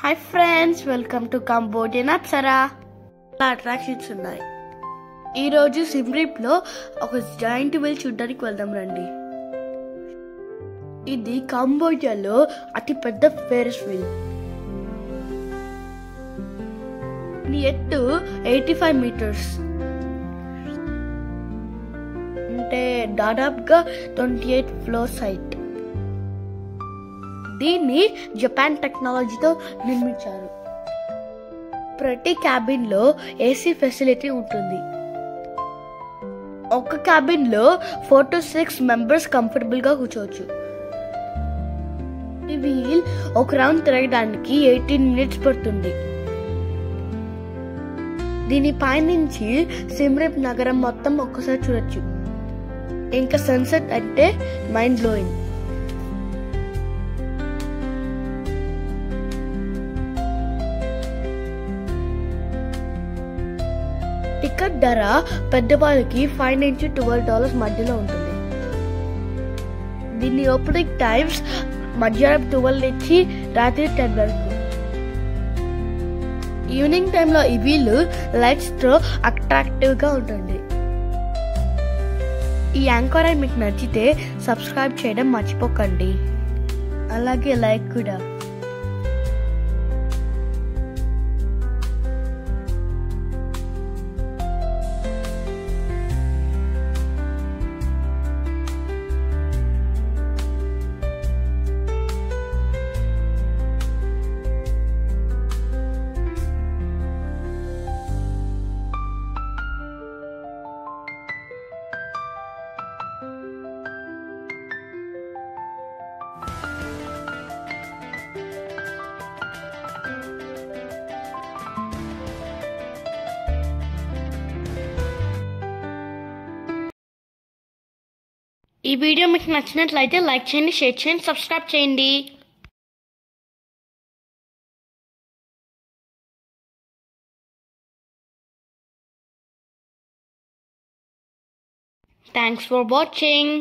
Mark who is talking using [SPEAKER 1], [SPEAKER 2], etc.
[SPEAKER 1] Hi friends, welcome to Cambodian Apsara. Attractions ఉన్నాయి. ఈరోజు సిమ్రీప్ లో ఒక జాయింట్ వీల్ చూడడానికి వెళ్దాం రండి. ఇది కంబోడియాలో అతి పెద్ద ఫెరస్ వీల్. దీని ఎత్తు 85 మీటర్స్, అంటే దాదాపుగా 28 ఫ్లోర్స్ హైట్. దీన్ని జపాన్ టెక్నాలజీతో నిర్మించారు. ప్రతి క్యాబిన్ లో ఏసీ ఫెసిలిటీ ఉంటుంది. ఒక క్యాబిన్ లో 4 to 6 మెంబర్స్ కంఫర్టబుల్ గా కూర్చోవచ్చు. ఈ వీల్ ఒక రౌండ్ తిరగడానికి 18 మినిట్స్ పడుతుంది. దీని పైనుంచి సిమ్రీప్ నగరం మొత్తం ఒక్కసారి చూడొచ్చు. ఇంకా సన్సెట్ అంటే మైండ్ బ్లోయింగ్. టికెట్ ధర పెద్దవాళ్ళకి $5 నుంచి $12 మధ్యలో ఉంటుంది. దీని ఓపెనింగ్ టైమ్స్ మధ్యాహ్నం 12 నుంచి రాత్రి 10 వరకు. ఈవినింగ్ టైంలో ఈ వీలు లైట్స్ తో అట్రాక్టివ్ గా ఉంటుంది. ఈ యాంకర్ మీకు నచ్చితే సబ్స్క్రైబ్ చేయడం మర్చిపోకండి, అలాగే లైక్ కూడా. ఈ వీడియో మీకు నచ్చినట్లయితే లైక్ చేయండి, షేర్ చేయండి, సబ్స్క్రైబ్ చేయండి. Thanks for watching.